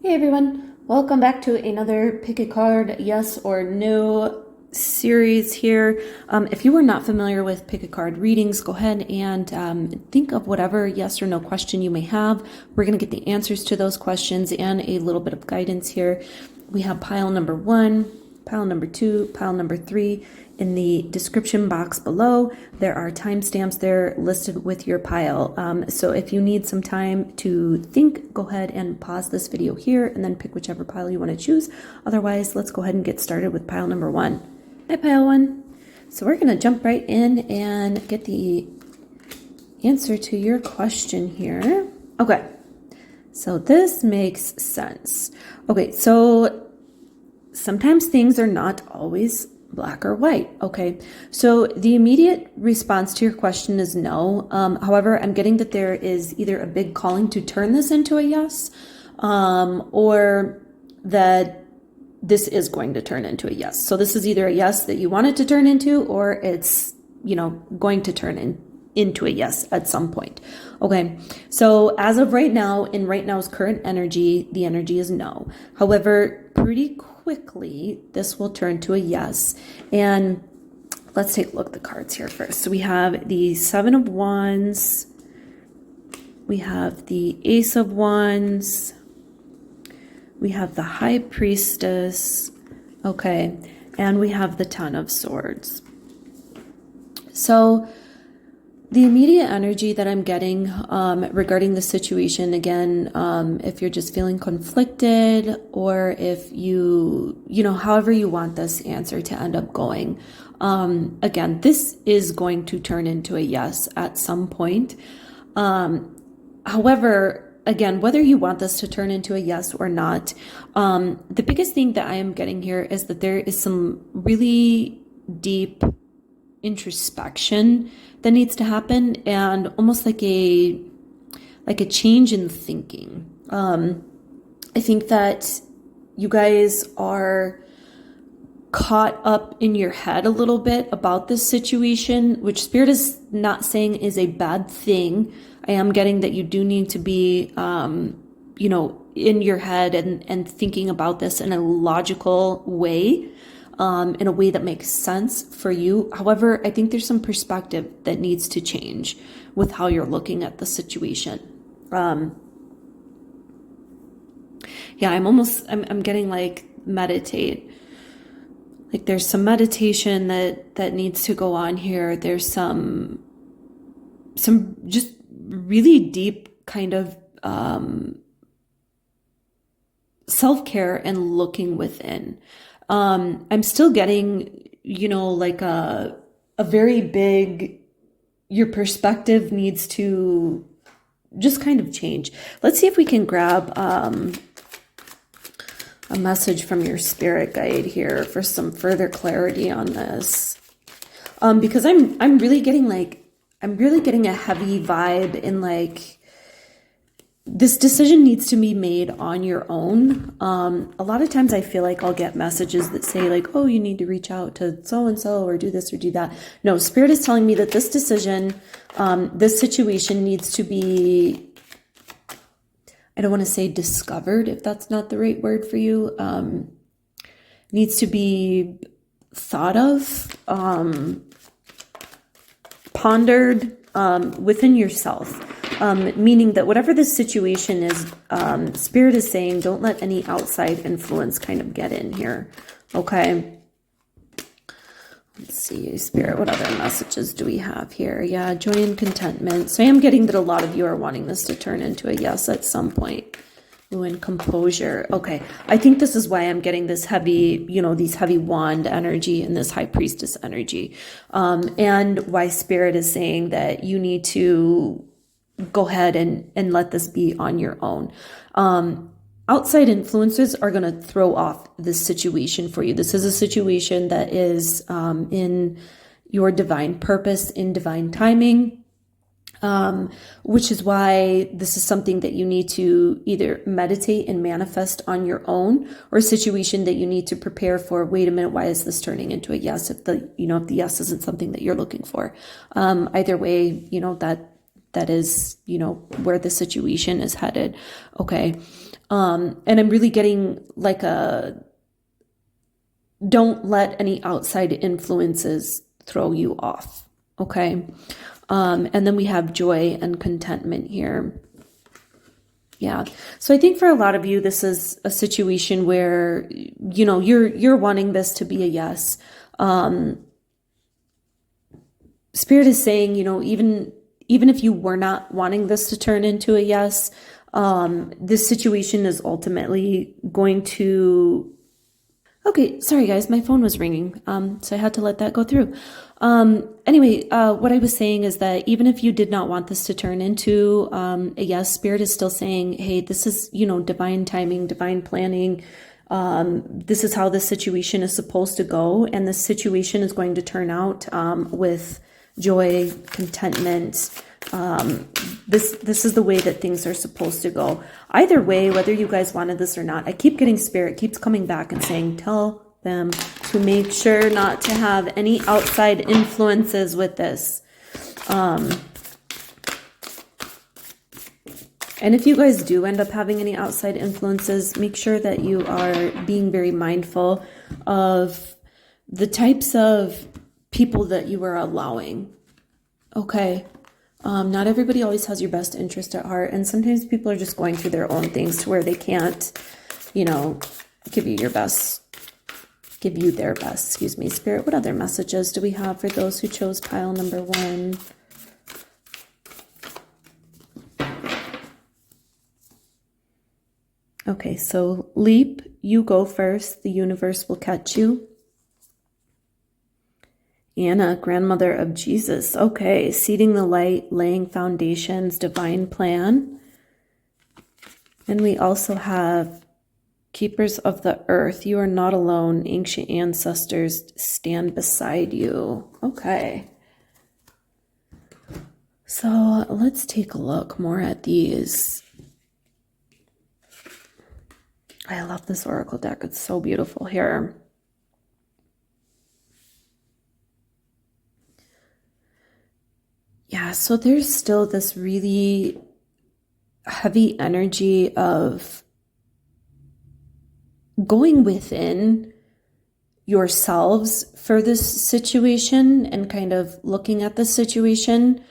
Hey everyone, welcome back to another pick a card yes or no series here. If you are not familiar with pick a card readings, go ahead and think of whatever yes or no question you may have. We're going to get the answers to those questions and a little bit of guidance here. We have pile number 1, pile number 2, pile number 3. In the description box below, there are timestamps there listed with your pile. So if you need some time to think, go ahead and pause this video here and then pick whichever pile you want to choose. Otherwise, let's go ahead and get started with pile number 1. Hi, pile 1. So we're going to jump right in and get the answer to your question here. Okay, so this makes sense. Okay, so sometimes things are not always black or white. Okay, so the immediate response to your question is no. However, I'm getting that there is either a big calling to turn this into a yes, or that this is going to turn into a yes. So this is either a yes that you want it to turn into, or it's, going to turn into a yes at some point. Okay, so as of right now, in right now's current energy, the energy is no. However, pretty quickly, this will turn to a yes. And let's take a look at the cards here first. So we have the Seven of Wands, we have the Ace of Wands, we have the High Priestess, okay, and we have the Ten of Swords. So the immediate energy that I'm getting regarding the situation, again, if you're just feeling conflicted, or if however you want this answer to end up going, again, this is going to turn into a yes at some point. However, again, whether you want this to turn into a yes or not, the biggest thing that I am getting here is that there is some really deep introspection that needs to happen, and almost like a change in thinking. I think that you guys are caught up in your head a little bit about this situation, which Spirit is not saying is a bad thing. I am getting that you do need to be in your head and thinking about this in a logical way, in a way that makes sense for you. However, I think there's some perspective that needs to change with how you're looking at the situation. I'm getting like meditate. Like there's some meditation that needs to go on here. There's some just really deep kind of self-care and looking within. I'm still getting, like a very big, your perspective needs to just kind of change. Let's see if we can grab a message from your spirit guide here for some further clarity on this. Because I'm really getting a heavy vibe in like, this decision needs to be made on your own. A lot of times I feel like I'll get messages that say like, oh, you need to reach out to so-and-so or do this or do that. No, Spirit is telling me that this decision, this situation needs to be, I don't want to say discovered, if that's not the right word for you, needs to be thought of, pondered within yourself. Meaning that whatever the situation is, Spirit is saying, don't let any outside influence kind of get in here. Okay. Let's see, Spirit, what other messages do we have here? Yeah, joy and contentment. So I am getting that a lot of you are wanting this to turn into a yes at some point. Ooh, and composure. Okay. I think this is why I'm getting this heavy, these heavy wand energy and this high priestess energy. And why Spirit is saying that you need to go ahead and let this be on your own. Outside influences are going to throw off this situation for you. This is a situation that is in your divine purpose, in divine timing, which is why this is something that you need to either meditate and manifest on your own, or a situation that you need to prepare for. Wait a minute, why is this turning into a yes? If the yes isn't something that you're looking for. Either way, that is, where the situation is headed. Okay. And I'm really getting like don't let any outside influences throw you off. Okay. And then we have joy and contentment here. Yeah. So I think for a lot of you, this is a situation where, you're wanting this to be a yes. Spirit is saying, even if you were not wanting this to turn into a yes, this situation is ultimately going to... Okay, sorry guys, my phone was ringing, so I had to let that go through. Anyway, what I was saying is that even if you did not want this to turn into a yes, Spirit is still saying, hey, this is, divine timing, divine planning. This is how this situation is supposed to go, and this situation is going to turn out with joy, contentment. This is the way that things are supposed to go. Either way, whether you guys wanted this or not, I keep getting Spirit keeps coming back and saying, tell them to make sure not to have any outside influences with this. And if you guys do end up having any outside influences, make sure that you are being very mindful of the types of people that you are allowing. Okay. Not everybody always has your best interest at heart, and sometimes people are just going through their own things to where they can't, give you their best. Excuse me, Spirit. What other messages do we have for those who chose pile number 1? Okay, so leap, you go first. The universe will catch you. Anna, grandmother of Jesus. Okay, seeding the light, laying foundations, divine plan. And we also have keepers of the earth. You are not alone. Ancient ancestors stand beside you. Okay. So let's take a look more at these. I love this oracle deck. It's so beautiful here. Yeah, so there's still this really heavy energy of going within yourselves for this situation and kind of looking at the situation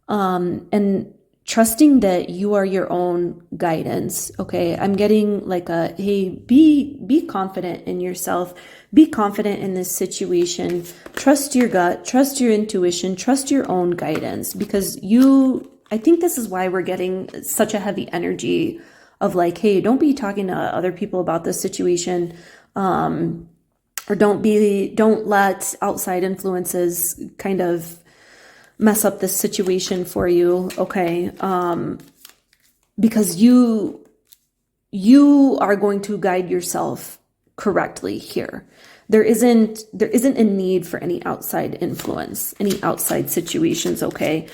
and trusting that you are your own guidance. Okay, I'm getting like hey, be confident in yourself. Be confident in this situation. Trust your gut, trust your intuition, trust your own guidance, because I think this is why we're getting such a heavy energy of like, hey, don't be talking to other people about this situation, or don't let outside influences kind of mess up this situation for you. Okay. Because you are going to guide yourself correctly here. There isn't a need for any outside influence, any outside situations. Okay.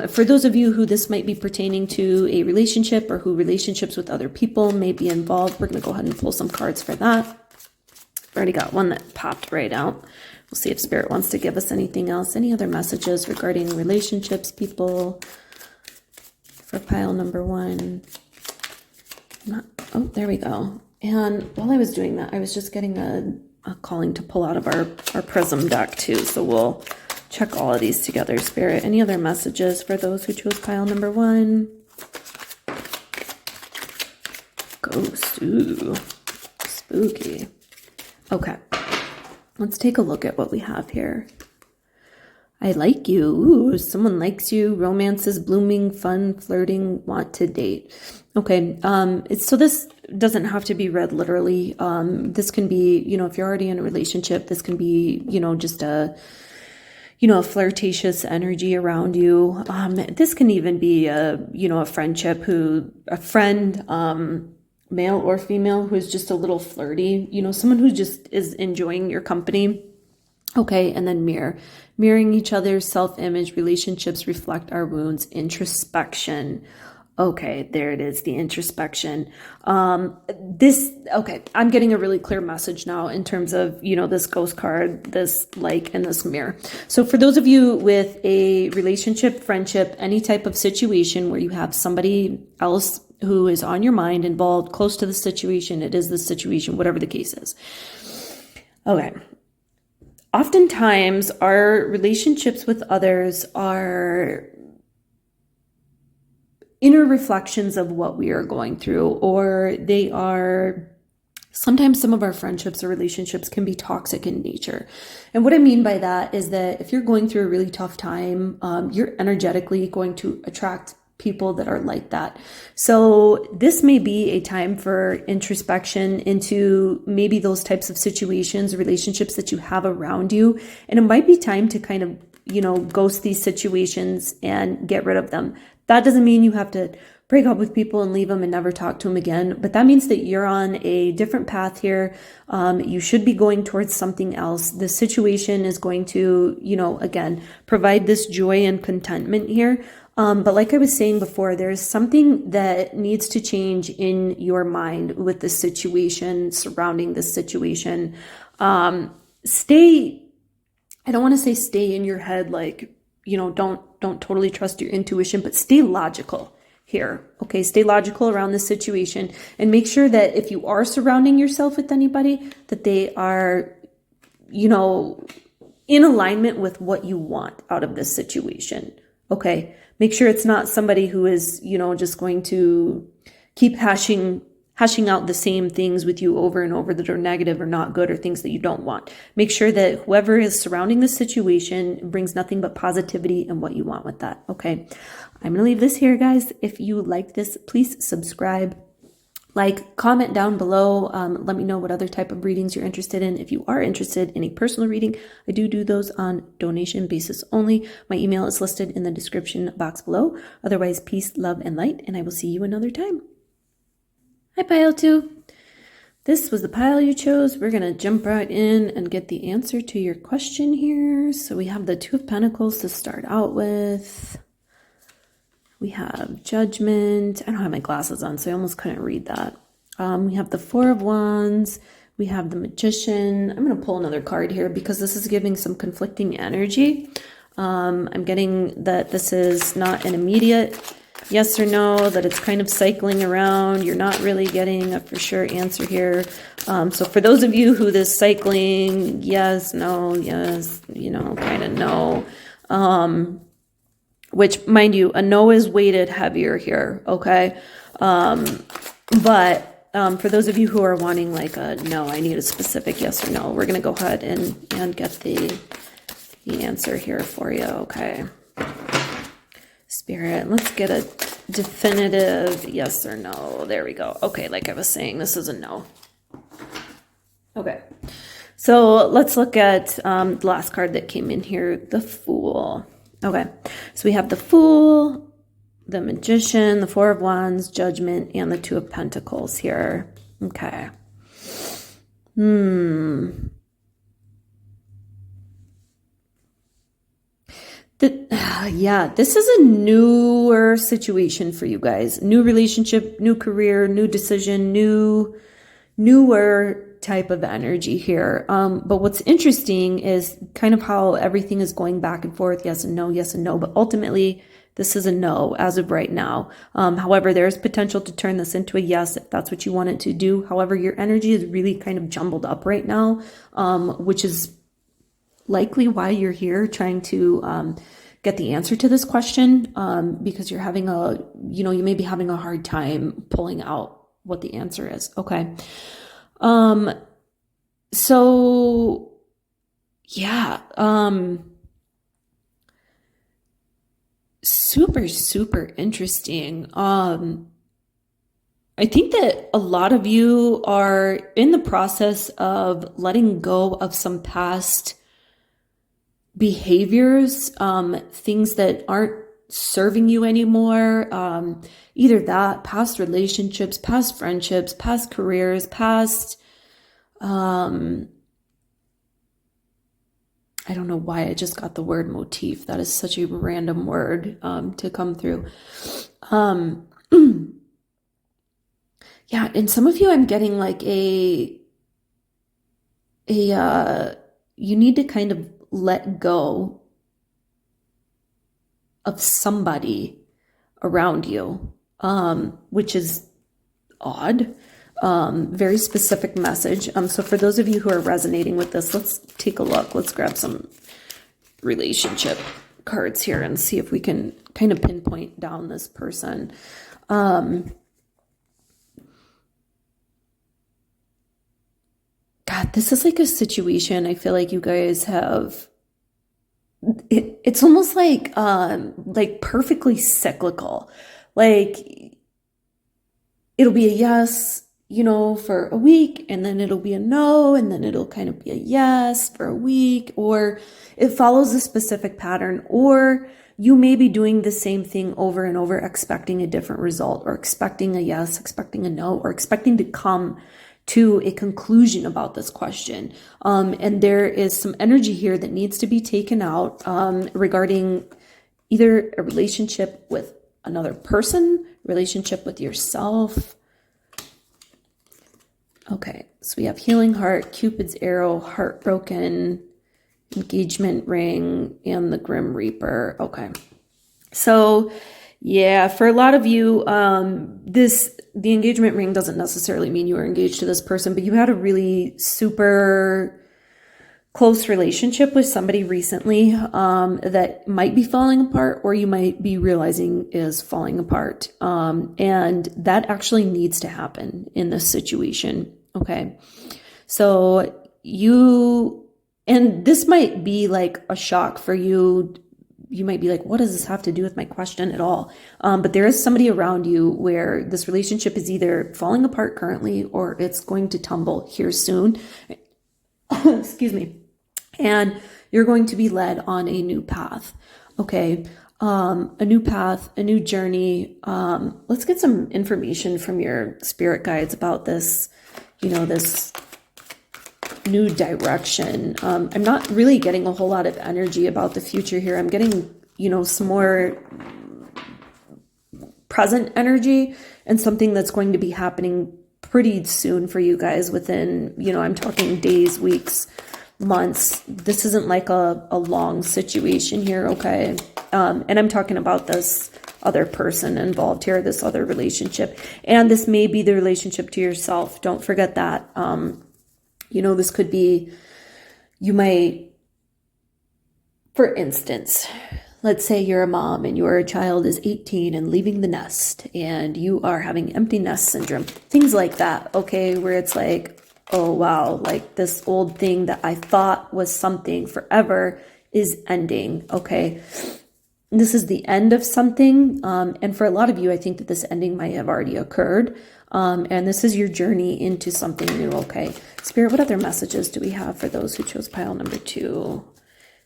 For those of you who this might be pertaining to a relationship, or who relationships with other people may be involved, we're going to go ahead and pull some cards for that. I've already got one that popped right out. We'll see if Spirit wants to give us anything else. Any other messages regarding relationships, people, for pile number 1? Oh, there we go. And while I was doing that, I was just getting a calling to pull out of our Prism deck too. So we'll check all of these together, Spirit. Any other messages for those who chose pile number 1? Ghost. Ooh, spooky. Okay. Let's take a look at what we have here. I like you. Ooh, someone likes you. Romance is blooming, fun, flirting, want to date. Okay. So this doesn't have to be read literally. This can be, if you're already in a relationship, this can be, just a flirtatious energy around you. This can even be a friendship, a friend, male or female, who is just a little flirty, someone who just is enjoying your company. Okay. And then mirroring each other's self-image. Relationships reflect our wounds. Introspection. Okay, there it is, the introspection. Okay, I'm getting a really clear message now in terms of, this ghost card, this like, and this mirror. So for those of you with a relationship, friendship, any type of situation where you have somebody else who is on your mind, involved, close to the situation, it is the situation, whatever the case is. Okay. Oftentimes, our relationships with others are inner reflections of what we are going through, or they are sometimes some of our friendships or relationships can be toxic in nature. And what I mean by that is that if you're going through a really tough time, you're energetically going to attract people that are like that. So this may be a time for introspection into maybe those types of situations, relationships that you have around you. And it might be time to kind of, ghost these situations and get rid of them. That doesn't mean you have to break up with people and leave them and never talk to them again. But that means that you're on a different path here. You should be going towards something else. The situation is going to, again, provide this joy and contentment here. But like I was saying before, there's something that needs to change in your mind with the situation, surrounding this situation. I don't want to say stay in your head, like, don't totally trust your intuition, but stay logical here. Okay. Stay logical around this situation and make sure that if you are surrounding yourself with anybody, that they are, in alignment with what you want out of this situation. Okay. Make sure it's not somebody who is, just going to keep hashing out the same things with you over and over that are negative or not good or things that you don't want. Make sure that whoever is surrounding the situation brings nothing but positivity and what you want with that. Okay. I'm going to leave this here, guys. If you like this, please subscribe, like, comment down below. Let me know what other type of readings you're interested in. If you are interested in a personal reading, I do those on donation basis only. My email is listed in the description box below. Otherwise, peace, love, and light, and I will see you another time. Hi, Pile 2. This was the pile you chose. We're going to jump right in and get the answer to your question here. So we have the Two of Pentacles to start out with. We have Judgment. I don't have my glasses on, so I almost couldn't read that. We have the Four of Wands. We have the Magician. I'm going to pull another card here because this is giving some conflicting energy. I'm getting that this is not an immediate yes or no, that it's kind of cycling around. You're not really getting a for sure answer here. So for those of you who this cycling, yes, no, yes, kind of no, which mind you, a no is weighted heavier here. Okay. But for those of you who are wanting like a no, I need a specific yes or no, we're going to go ahead and get the answer here for you. Okay. Spirit, let's get a definitive yes or no. There we go. Okay, like I was saying, this is a no. Okay, so let's look at the last card that came in here, the Fool. Okay, so we have the Fool, the Magician, the Four of Wands, Judgment, and the Two of Pentacles here. Okay. Yeah, this is a newer situation for you guys. New relationship, new career, new decision, newer type of energy here. But what's interesting is kind of how everything is going back and forth, yes and no, but ultimately this is a no as of right now. However, there's potential to turn this into a yes if that's what you want it to do. However, your energy is really kind of jumbled up right now, which is likely why you're here trying to get the answer to this question, because you're having you may be having a hard time pulling out what the answer is. Okay. So yeah, super, super interesting. I think that a lot of you are in the process of letting go of some past behaviors, things that aren't serving you anymore. Either that, past relationships, past friendships, past careers, past, I don't know why I just got the word motif. That is such a random word, to come through. Yeah, and some of you I'm getting like you need to kind of let go of somebody around you, which is odd. Very specific message. So for those of you who are resonating with this, let's take a look. Let's grab some relationship cards here and see if we can kind of pinpoint down this person. God, this is like a situation I feel like you guys have. It's almost like perfectly cyclical. Like it'll be a yes, for a week, and then it'll be a no, and then it'll kind of be a yes for a week, or it follows a specific pattern, or you may be doing the same thing over and over, expecting a different result, or expecting a yes, expecting a no, or expecting to come to a conclusion about this question. And there is some energy here that needs to be taken out regarding either a relationship with another person, relationship with yourself. Okay, so we have healing heart, Cupid's arrow, heartbroken, engagement ring, and the Grim Reaper. Okay, so yeah, for a lot of you, the engagement ring doesn't necessarily mean you were engaged to this person, but you had a really super close relationship with somebody recently that might be falling apart, or you might be realizing is falling apart. And that actually needs to happen in this situation. Okay. So and this might be like a shock for you. You might be like, what does this have to do with my question at all? But there is somebody around you where this relationship is either falling apart currently, or it's going to tumble here soon. Excuse me. And you're going to be led on a new path. Okay. A new path, a new journey. Let's get some information from your spirit guides about this, this new direction. I'm not really getting a whole lot of energy about the future here. I'm getting, some more present energy and something that's going to be happening pretty soon for you guys within, I'm talking days, weeks, months. This isn't like a long situation here. Okay. And I'm talking about this other person involved here, this other relationship. And this may be the relationship to yourself. Don't forget that. This could be, you might, for instance, let's say you're a mom and your child is 18 and leaving the nest and you are having empty nest syndrome, things like that. Okay. Where it's like, oh, wow, like this old thing that I thought was something forever is ending. Okay. This is the end of something. And for a lot of you, I think that this ending might have already occurred. And this is your journey into something new. Okay. Spirit, what other messages do we have for those who chose pile number 2?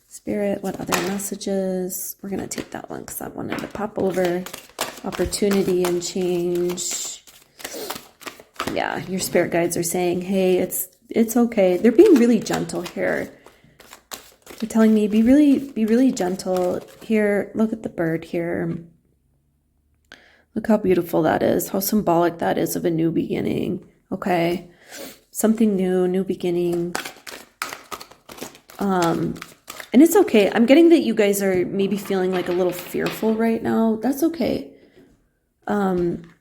Spirit, what other messages? We're going to take that one because that wanted to pop over. Opportunity and change. Yeah, your spirit guides are saying, hey, it's okay. They're being really gentle here. They're telling me be really gentle here. Look at the bird here. Look how beautiful that is. How symbolic that is of a new beginning. Okay. Something new beginning. And it's okay. I'm getting that you guys are maybe feeling like a little fearful right now. That's okay.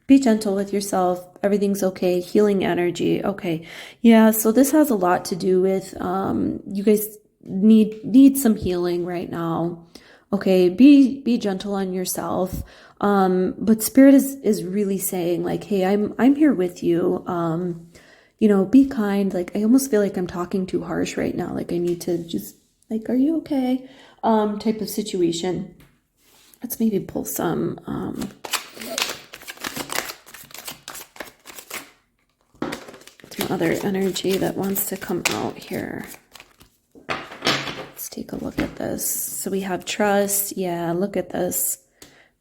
Be gentle with yourself. Everything's okay. Healing energy. Okay. Yeah. So this has a lot to do with, you guys need some healing right now. Okay. Be gentle on yourself. But spirit is really saying like, hey, I'm here with you. Be kind. Like, I almost feel like I'm talking too harsh right now. Like I need to just like, are you okay? Type of situation. Let's maybe pull some, other energy that wants to come out here. Let's take a look at this. So we have trust. Yeah, look at this.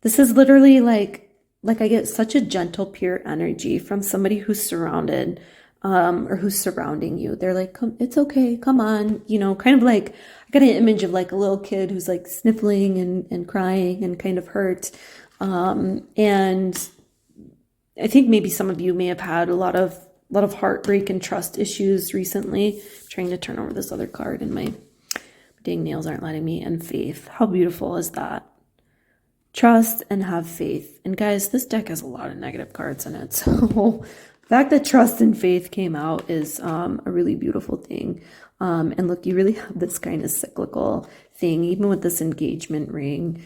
This is literally like I get such a gentle, pure energy from somebody who's surrounded, or who's surrounding you. They're like, come, it's okay, come on. Kind of like, I got an image of like a little kid who's like sniffling and crying and kind of hurt. And I think maybe some of you may have had a lot of heartbreak and trust issues recently. I'm trying to turn over this other card and my dang nails aren't letting me. And faith. How beautiful is that? Trust and have faith. And guys, this deck has a lot of negative cards in it. So the fact that trust and faith came out is a really beautiful thing. And look, you really have this kind of cyclical thing, even with this engagement ring.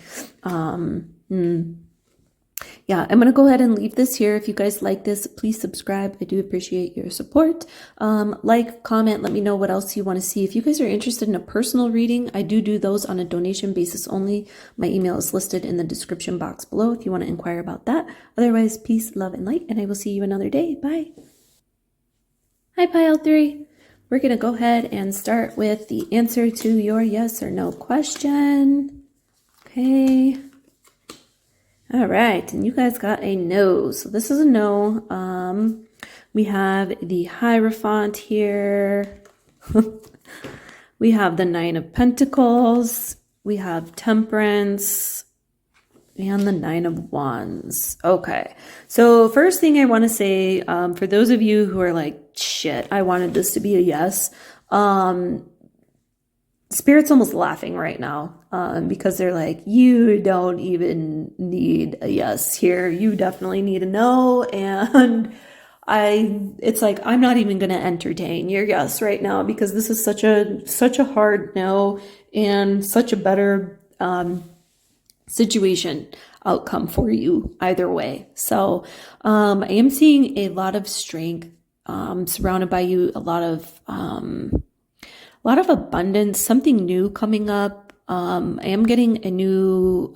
Yeah, I'm going to go ahead and leave this here. If you guys like this, please subscribe. I do appreciate your support. Like, comment, let me know what else you want to see. If you guys are interested in a personal reading, I do those on a donation basis only. My email is listed in the description box below if you want to inquire about that. Otherwise, peace, love, and light, and I will see you another day. Bye. Hi, Pile 3. We're going to go ahead and start with the answer to your yes or no question. Okay. All right, and you guys got a no. So this is a no. We have the Hierophant here. We have the Nine of Pentacles. We have Temperance. And the Nine of Wands. Okay, so first thing I want to say, for those of you who are like, shit, I wanted this to be a yes. Spirit's almost laughing right now because they're like, you don't even need a yes here. You definitely need a no. And it's like, I'm not even going to entertain your yes right now because this is such a hard no and such a better situation outcome for you either way. So I am seeing a lot of strength surrounded by you, a lot of abundance, something new coming up. I am getting a new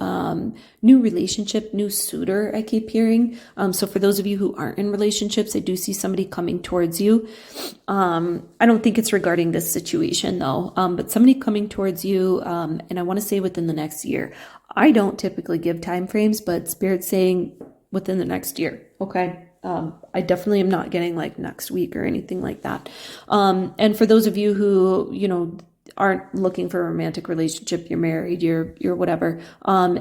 relationship, new suitor, I keep hearing. So for those of you who aren't in relationships, I do see somebody coming towards you. I don't think it's regarding this situation though, but somebody coming towards you, and I want to say within the next year. I don't typically give time frames, but Spirit's saying within the next year. Okay. I definitely am not getting like next week or anything like that. And for those of you who, aren't looking for a romantic relationship, you're married, you're whatever.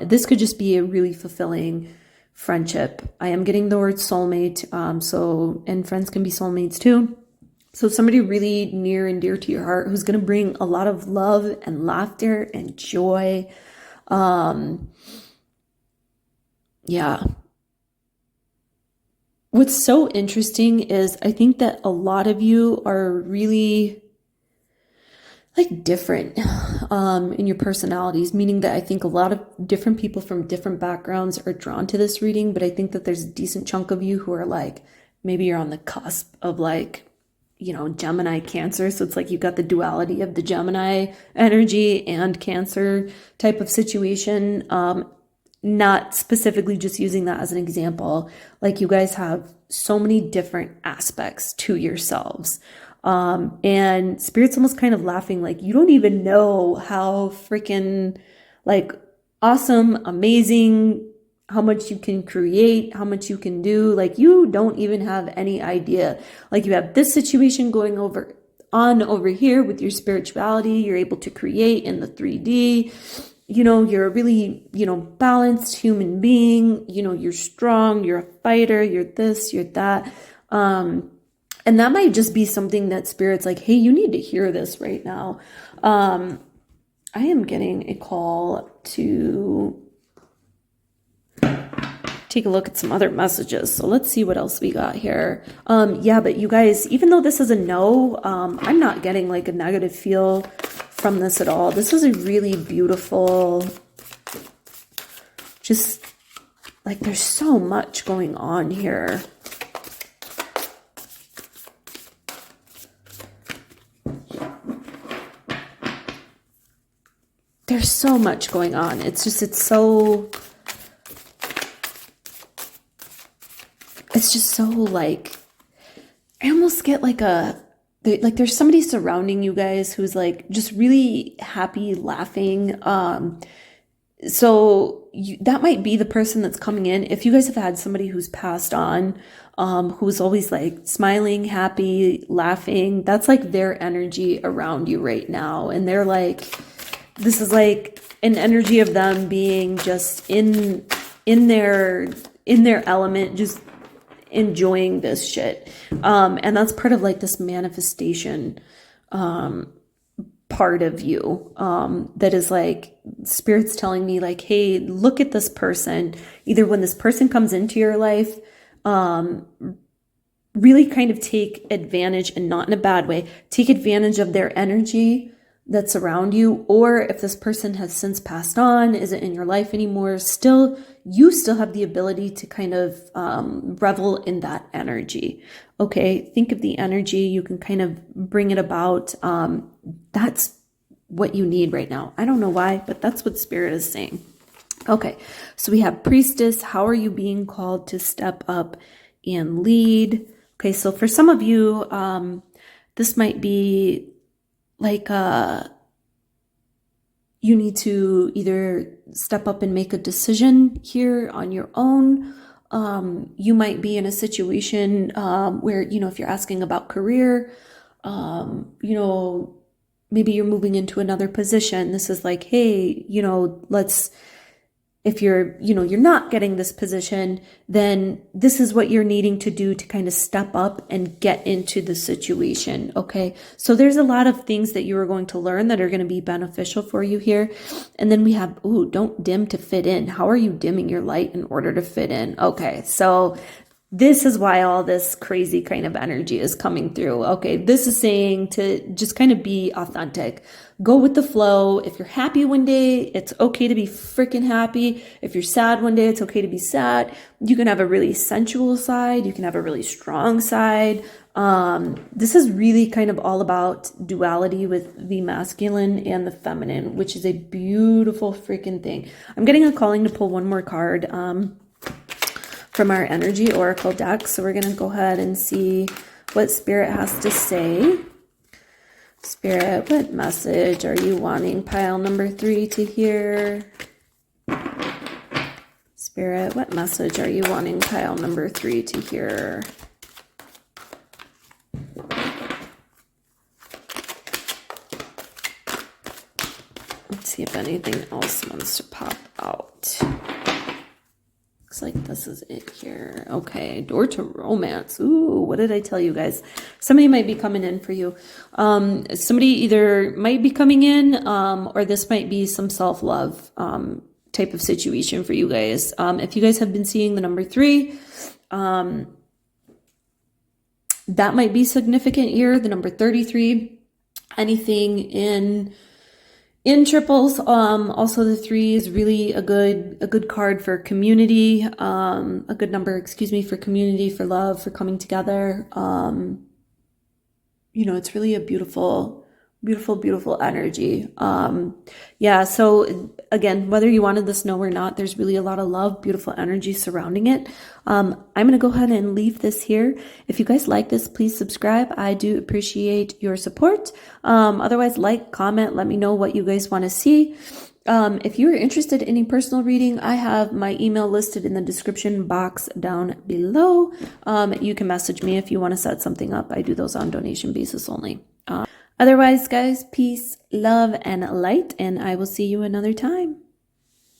This could just be a really fulfilling friendship. I am getting the word soulmate. And friends can be soulmates too. So somebody really near and dear to your heart who's going to bring a lot of love and laughter and joy. Yeah. What's so interesting is I think that a lot of you are really like different in your personalities, meaning that I think a lot of different people from different backgrounds are drawn to this reading, but I think that there's a decent chunk of you who are like, maybe you're on the cusp of like, Gemini, Cancer. So it's like you've got the duality of the Gemini energy and Cancer type of situation. Not specifically just using that as an example, like you guys have so many different aspects to yourselves. And Spirit's almost kind of laughing, like you don't even know how freaking like awesome, amazing, how much you can create, how much you can do. Like you don't even have any idea. Like you have this situation going over here with your spirituality. You're able to create in the 3D. You're a really, balanced human being, you're strong, you're a fighter, you're this, you're that. And that might just be something that Spirit's like, hey, you need to hear this right now. I am getting a call to take a look at some other messages. So let's see what else we got here. Yeah, but you guys, even though this is a no, I'm not getting like a negative feel from this at all. This is a really beautiful, just like there's so much going on here. There's so much going on. It's just so like, I almost get like there's somebody surrounding you guys who's like just really happy, laughing. So that might be the person that's coming in. If you guys have had somebody who's passed on, who's always like smiling, happy, laughing, that's like their energy around you right now. And they're like, this is like an energy of them being just in their element, just enjoying this shit. And that's part of like this manifestation part of you, that is like spirit's telling me like, hey, look at this person. Either when this person comes into your life, really kind of take advantage, and not in a bad way, take advantage of their energy that's around you. Or if this person has since passed on, isn't in your life anymore, you still have the ability to kind of revel in that energy. Okay, think of the energy, you can kind of bring it about. That's what you need right now. I don't know why, but that's what spirit is saying. Okay, so we have priestess. How are you being called to step up and lead? Okay, so for some of you, this might be like you need to either step up and make a decision here on your own. You might be in a situation where, if you're asking about career, maybe you're moving into another position. This is like, hey, if you're not getting this position, then this is what you're needing to do to kind of step up and get into the situation. Okay. So there's a lot of things that you are going to learn that are going to be beneficial for you here. And then we have, don't dim to fit in. How are you dimming your light in order to fit in? Okay. So this is why all this crazy kind of energy is coming through. Okay, this is saying to just kind of be authentic. Go with the flow. If you're happy one day, it's okay to be freaking happy. If you're sad one day, it's okay to be sad. You can have a really sensual side. You can have a really strong side. This is really kind of all about duality with the masculine and the feminine, which is a beautiful freaking thing. I'm getting a calling to pull one more card. From our energy oracle deck. So we're going to go ahead and see what spirit has to say. Spirit, what message are you wanting pile number 3 to hear? Spirit, what message are you wanting pile number 3 to hear? Let's see if anything else wants to pop out. Looks like this is it here. Okay, door to romance. Ooh, what did I tell you guys? Somebody might be coming in for you. Somebody either might be coming in, or this might be some self-love type of situation for you guys. If you guys have been seeing the number 3, that might be significant here. The number 33, anything in triples. Also the 3 is really a good card for community, a good number, for community, for love, for coming together. It's really a beautiful energy. Yeah. So again, whether you wanted this know or not, there's really a lot of love, beautiful energy surrounding it. I'm going to go ahead and leave this here. If you guys like this, please subscribe. I do appreciate your support. Otherwise, like, comment, let me know what you guys want to see. If you're interested in a personal reading, I have my email listed in the description box down below. You can message me if you want to set something up. I do those on donation basis only. Otherwise, guys, peace, love, and light, and I will see you another time.